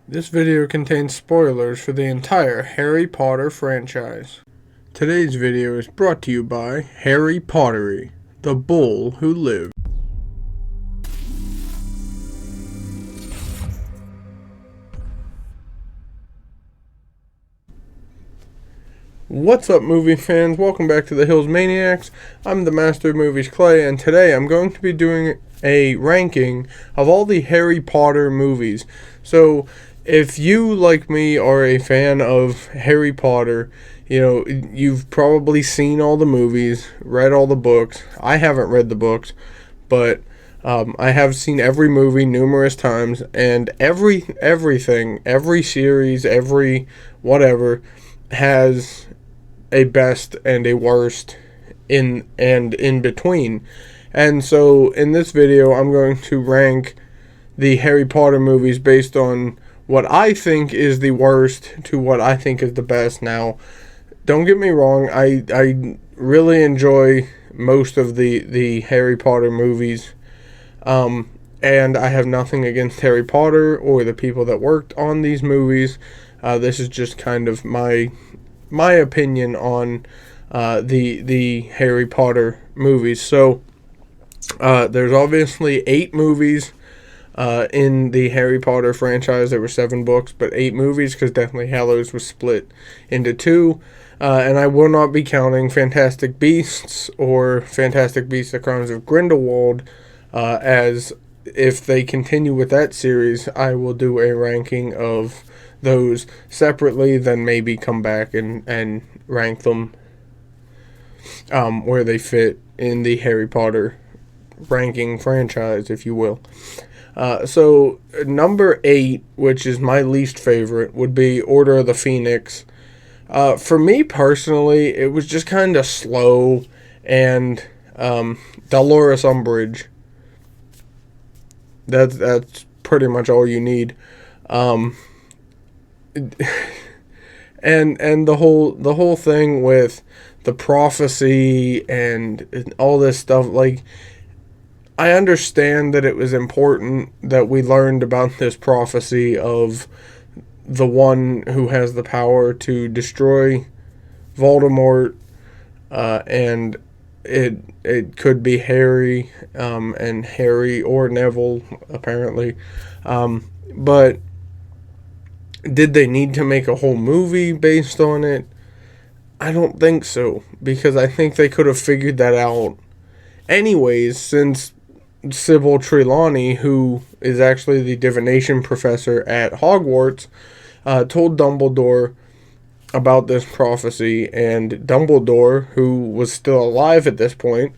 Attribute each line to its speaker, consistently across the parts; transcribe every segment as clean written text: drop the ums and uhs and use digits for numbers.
Speaker 1: This video contains spoilers for the entire Harry Potter franchise. Today's video is brought to you by Harry Pottery, the bull who lived. What's up, movie fans? Welcome back to the Hills Maniacs. I'm the Master of Movies Clay, and today I'm going to be doing a ranking of all the Harry Potter movies. So, if you, like me, are a fan of Harry Potter, you've probably seen all the movies, read all the books. I haven't read the books, but I have seen every movie numerous times, and everything, every series, every whatever has a best and a worst in between. And so in this video, I'm going to rank the Harry Potter movies based on what I think is the worst to what I think is the best. Now, don't get me wrong, I really enjoy most of the Harry Potter movies. And I have nothing against Harry Potter or the people that worked on these movies. This is just kind of my opinion on the Harry Potter movies. So there's obviously 8 movies in the Harry Potter franchise. There were 7 books, but 8 movies because Deathly Hallows was split into 2. And I will not be counting Fantastic Beasts or Fantastic Beasts: The Crimes of Grindelwald, as if they continue with that series, I will do a ranking of those separately, then maybe come back and rank them where they fit in the Harry Potter ranking franchise, if you will. So number 8, which is my least favorite, would be Order of the Phoenix. For me personally, it was just kind of slow, and Dolores Umbridge. That's pretty much all you need. And the whole thing with the prophecy and all this stuff, like, I understand that it was important that we learned about this prophecy of the one who has the power to destroy Voldemort, and it could be Harry, and Harry or Neville, apparently, but did they need to make a whole movie based on it? I don't think so, because I think they could have figured that out anyways, since Sybil Trelawney, who is actually the divination professor at Hogwarts, told Dumbledore about this prophecy, and Dumbledore, who was still alive at this point,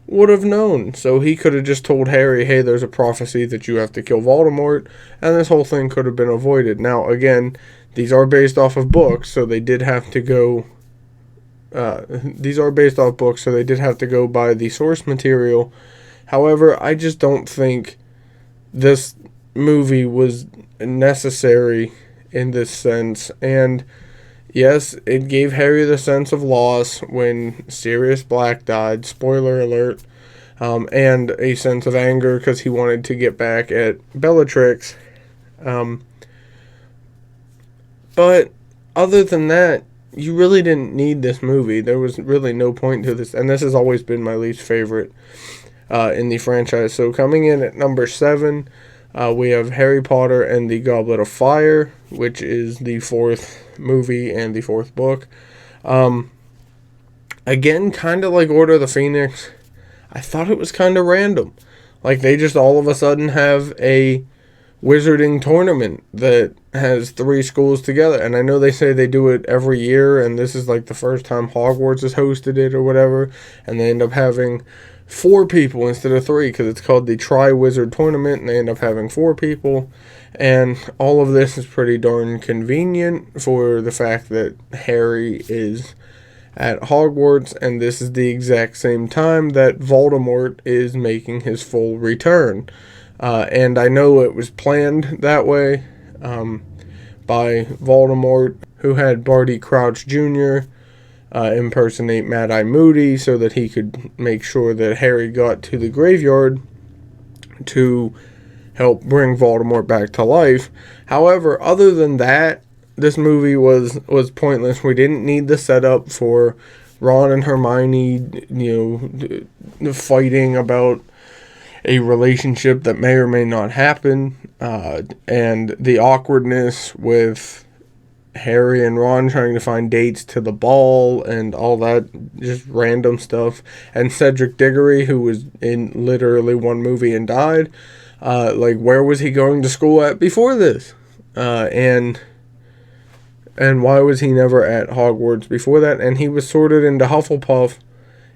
Speaker 1: would have known. So he could have just told Harry, hey, there's a prophecy that you have to kill Voldemort, and this whole thing could have been avoided. Now, again, these are based off of books, so they did have to go... these are based off books, so they did have to go by the source material. However, I just don't think this movie was necessary in this sense. And yes, it gave Harry the sense of loss when Sirius Black died, spoiler alert, and a sense of anger because he wanted to get back at Bellatrix. But other than that, you really didn't need this movie. There was really no point to this, and this has always been my least favorite in the franchise. So coming in at number 7, we have Harry Potter and the Goblet of Fire, which is the 4th movie and the 4th book. Again, kind of like Order of the Phoenix, I thought it was kind of random. Like, they just all of a sudden have a wizarding tournament that has 3 schools together. And I know they say they do it every year, and this is like the first time Hogwarts has hosted it or whatever. And they end up having 4 people instead of 3 because it's called the Tri-Wizard Tournament, and they end up having 4 people. And all of this is pretty darn convenient for the fact that Harry is at Hogwarts, and this is the exact same time that Voldemort is making his full return. And I know it was planned that way by Voldemort, who had Barty Crouch Jr. Impersonate Mad-Eye Moody so that he could make sure that Harry got to the graveyard to help bring Voldemort back to life. However, other than that, this movie was pointless. We didn't need the setup for Ron and Hermione, fighting about a relationship that may or may not happen, and the awkwardness with Harry and Ron trying to find dates to the ball and all that just random stuff, and Cedric Diggory, who was in literally one movie and died. Where was he going to school at before this? And why was he never at Hogwarts before that? And he was sorted into Hufflepuff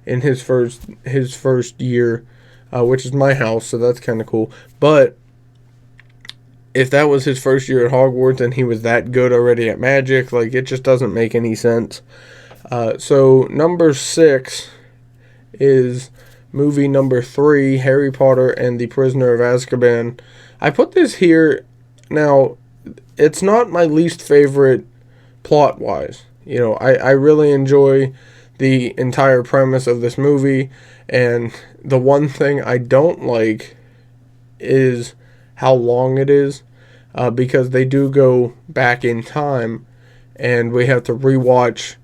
Speaker 1: in his first year, which is my house, so that's kind of cool. But if that was his first year at Hogwarts and he was that good already at magic, it just doesn't make any sense. So number 6 is movie number 3, Harry Potter and the Prisoner of Azkaban. I put this here. Now, it's not my least favorite plot-wise. I really enjoy the entire premise of this movie, and the one thing I don't like is how long it is, because they do go back in time, and we have to rewatch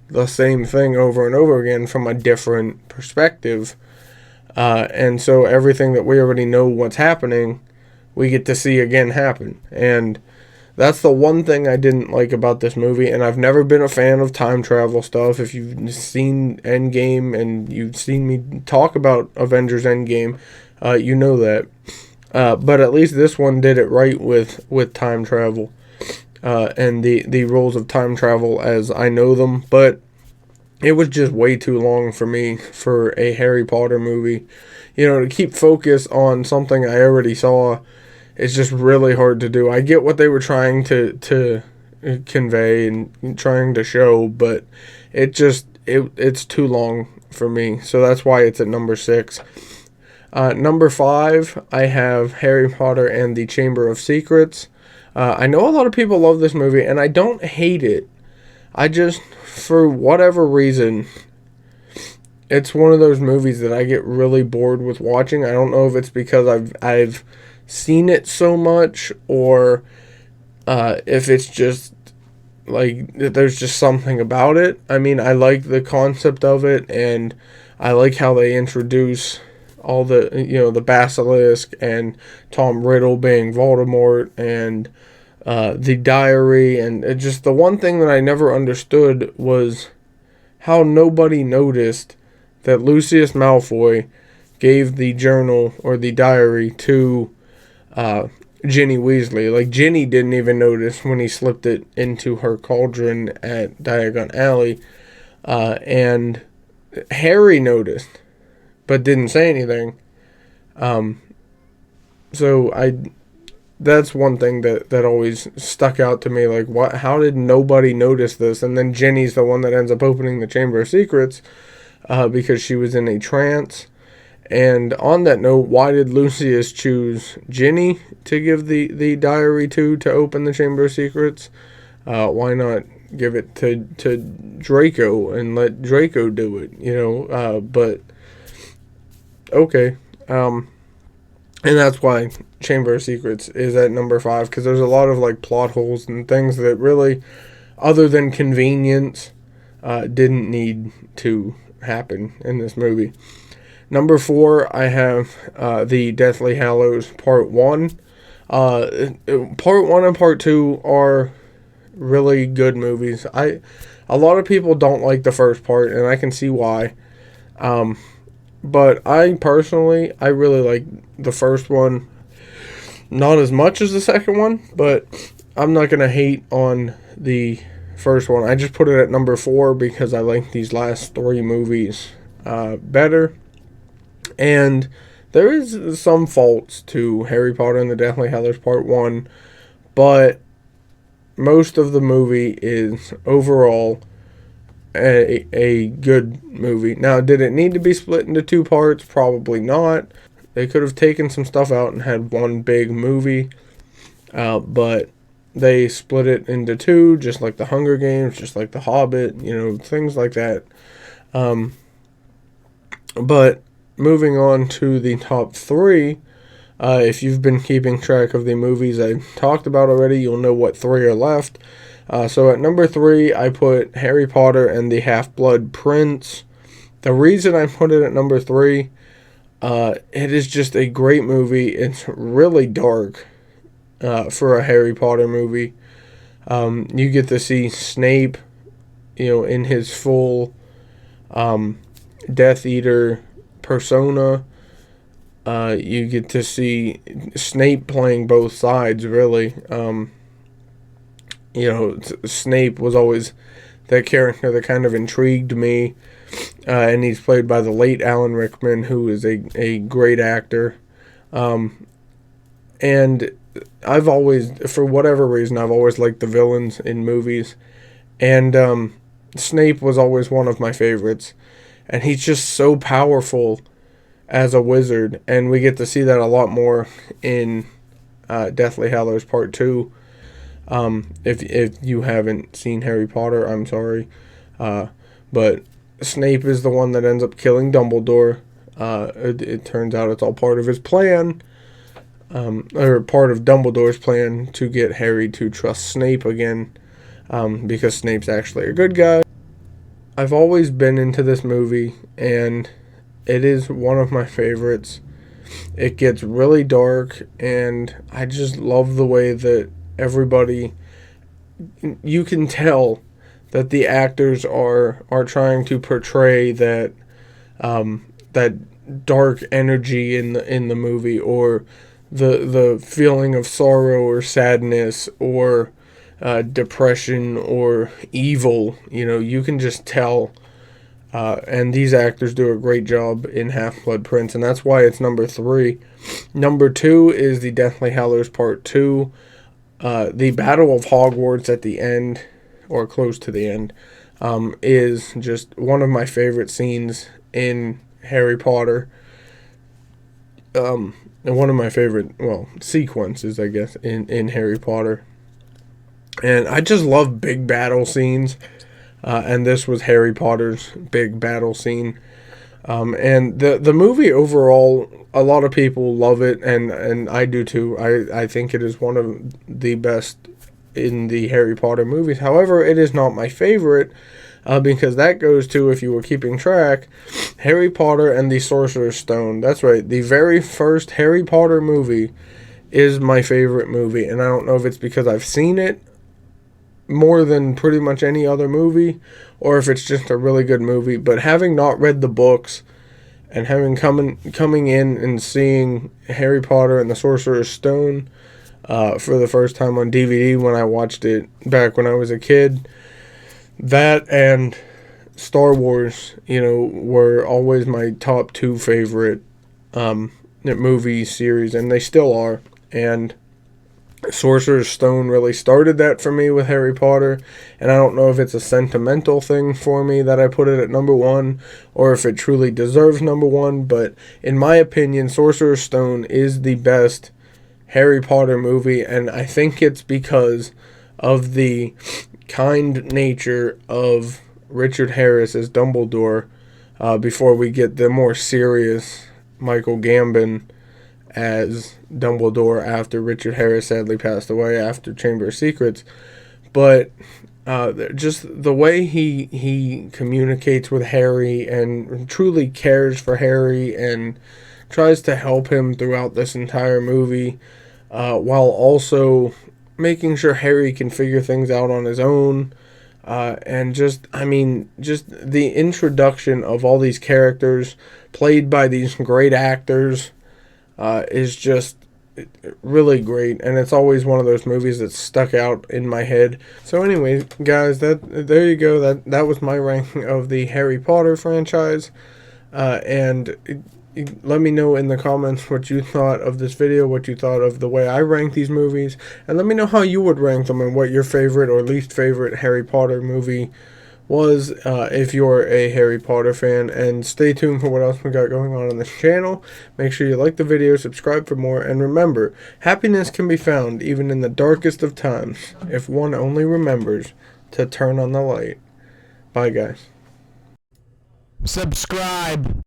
Speaker 1: the same thing over and over again from a different perspective, and so everything that we already know what's happening, we get to see again happen, and that's the one thing I didn't like about this movie, and I've never been a fan of time travel stuff. If you've seen Endgame and you've seen me talk about Avengers Endgame, you know that. But at least this one did it right with time travel, and the rules of time travel as I know them. But it was just way too long for me for a Harry Potter movie. To keep focus on something I already saw, it's just really hard to do. I get what they were trying to convey and trying to show, but it's too long for me. So that's why it's at number 6. Number 5, I have Harry Potter and the Chamber of Secrets. I know a lot of people love this movie, and I don't hate it. I just, for whatever reason, it's one of those movies that I get really bored with watching. I don't know if it's because I've seen it so much, or if it's just there's just something about it. I mean, I like the concept of it, and I like how they introduce all the basilisk and Tom Riddle being Voldemort, and the diary, and just the one thing that I never understood was how nobody noticed that Lucius Malfoy gave the journal or the diary to Ginny Weasley. Ginny didn't even notice when he slipped it into her cauldron at Diagon Alley, and Harry noticed but didn't say anything. That's one thing that always stuck out to me. How did nobody notice this? And then Ginny's the one that ends up opening the Chamber of Secrets, because she was in a trance. And on that note, why did Lucius choose Ginny to give the diary to open the Chamber of Secrets? Why not give it to Draco and let Draco do it? But okay. And that's why Chamber of Secrets is at number 5, because there's a lot of plot holes and things that really, other than convenience, didn't need to happen in this movie. Number 4, I have the Deathly Hallows Part 1. Part 1 and Part 2 are really good movies. A lot of people don't like the first part, and I can see why. But I personally, I really like the first one. Not as much as the second one, but I'm not going to hate on the first one. I just put it at number 4 because I like these last 3 movies better. And there is some faults to Harry Potter and the Deathly Hallows Part 1, but most of the movie is overall a good movie. Now, did it need to be split into 2 parts? Probably not. They could have taken some stuff out and had one big movie, but they split it into 2, just like the Hunger Games, just like the Hobbit, things like that. But moving on to the top 3, If you've been keeping track of the movies I talked about already, you'll know what 3 are left. So at number 3, I put Harry Potter and the Half-Blood Prince. The reason I put it at number 3, it is just a great movie. It's really dark for a Harry Potter movie. You get to see Snape, in his full Death Eater persona. You get to see Snape playing both sides, really. Snape was always that character that kind of intrigued me. And he's played by the late Alan Rickman, who is a great actor. And I've always, for whatever reason, I've always liked the villains in movies. And Snape was always one of my favorites. And he's just so powerful as a wizard. And we get to see that a lot more in Deathly Hallows Part 2. If you haven't seen Harry Potter, I'm sorry. But Snape is the one that ends up killing Dumbledore. It turns out it's all part of his plan. Or part of Dumbledore's plan to get Harry to trust Snape again. Because Snape's actually a good guy. I've always been into this movie, and it is one of my favorites. It gets really dark, and I just love the way that everybody, you can tell that the actors are trying to portray that that dark energy in the movie, or the feeling of sorrow or sadness or depression or evil. You can just tell. And these actors do a great job in Half-Blood Prince, and that's why it's number 3. Number 2 is the Deathly Hallows Part 2. The Battle of Hogwarts at the end, or close to the end, is just one of my favorite scenes in Harry Potter. And one of my favorite, sequences, I guess, in Harry Potter. And I just love big battle scenes. And this was Harry Potter's big battle scene. And the movie overall, a lot of people love it, and I do too. I think it is one of the best in the Harry Potter movies. However, it is not my favorite, because that goes to, if you were keeping track, Harry Potter and the Sorcerer's Stone. That's right, the very first Harry Potter movie is my favorite movie, and I don't know if it's because I've seen it more than pretty much any other movie, or if it's just a really good movie. But having not read the books, and having coming in and seeing Harry Potter and the Sorcerer's Stone for the first time on DVD when I watched it back when I was a kid, that and Star Wars, were always my top 2 favorite movie series, and they still are. And Sorcerer's Stone really started that for me with Harry Potter, and I don't know if it's a sentimental thing for me that I put it at number 1, or if it truly deserves number 1, but in my opinion, Sorcerer's Stone is the best Harry Potter movie, and I think it's because of the kind nature of Richard Harris as Dumbledore, before we get the more serious Michael Gambon as Dumbledore after Richard Harris sadly passed away after Chamber of Secrets. But just the way he communicates with Harry and truly cares for Harry and tries to help him throughout this entire movie, while also making sure Harry can figure things out on his own. And just the introduction of all these characters played by these great actors is just really great, and it's always one of those movies that's stuck out in my head. So anyway, guys, there you go. That was my ranking of the Harry Potter franchise, and let me know in the comments what you thought of this video, what you thought of the way I rank these movies, and let me know how you would rank them and what your favorite or least favorite Harry Potter movie was, if you're a Harry Potter fan. And stay tuned for what else we got going on this channel. Make sure you like the video, subscribe for more, and remember, happiness can be found even in the darkest of times if one only remembers to turn on the light. Bye, guys.
Speaker 2: Subscribe.